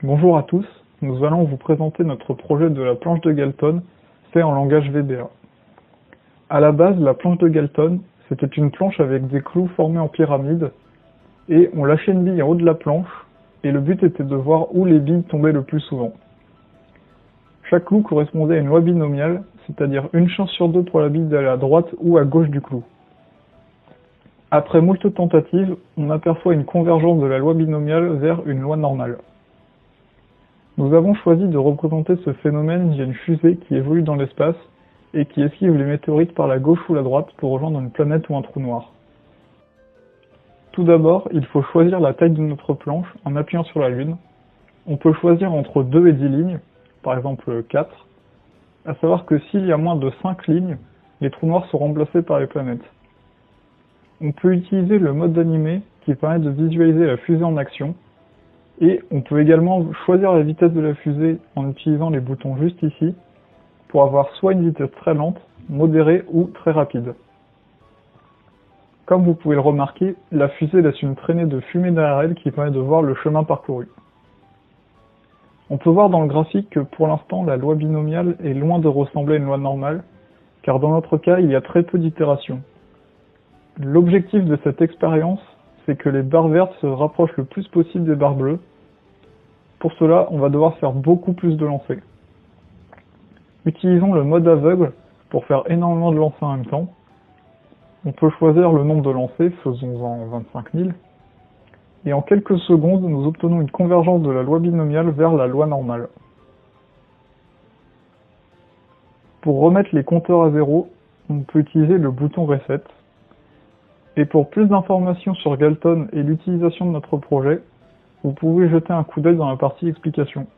Bonjour à tous, nous allons vous présenter notre projet de la planche de Galton, fait en langage VBA. À la base, la planche de Galton, c'était une planche avec des clous formés en pyramide, et on lâchait une bille en haut de la planche, et le but était de voir où les billes tombaient le plus souvent. Chaque clou correspondait à une loi binomiale, c'est-à-dire une chance sur deux pour la bille d'aller à droite ou à gauche du clou. Après moult tentatives, on aperçoit une convergence de la loi binomiale vers une loi normale. Nous avons choisi de représenter ce phénomène via une fusée qui évolue dans l'espace et qui esquive les météorites par la gauche ou la droite pour rejoindre une planète ou un trou noir. Tout d'abord, il faut choisir la taille de notre planche en appuyant sur la Lune. On peut choisir entre 2 et 10 lignes, par exemple 4, à savoir que s'il y a moins de 5 lignes, les trous noirs sont remplacés par les planètes. On peut utiliser le mode animé qui permet de visualiser la fusée en action, et on peut également choisir la vitesse de la fusée en utilisant les boutons juste ici, pour avoir soit une vitesse très lente, modérée ou très rapide. Comme vous pouvez le remarquer, la fusée laisse une traînée de fumée derrière elle qui permet de voir le chemin parcouru. On peut voir dans le graphique que pour l'instant la loi binomiale est loin de ressembler à une loi normale, car dans notre cas il y a très peu d'itérations. L'objectif de cette expérience, c'est que les barres vertes se rapprochent le plus possible des barres bleues. Pour cela, on va devoir faire beaucoup plus de lancers. Utilisons le mode aveugle pour faire énormément de lancers en même temps. On peut choisir le nombre de lancers, faisons-en 25 000. Et en quelques secondes, nous obtenons une convergence de la loi binomiale vers la loi normale. Pour remettre les compteurs à zéro, on peut utiliser le bouton Reset. Et pour plus d'informations sur Galton et l'utilisation de notre projet, vous pouvez jeter un coup d'œil dans la partie explication.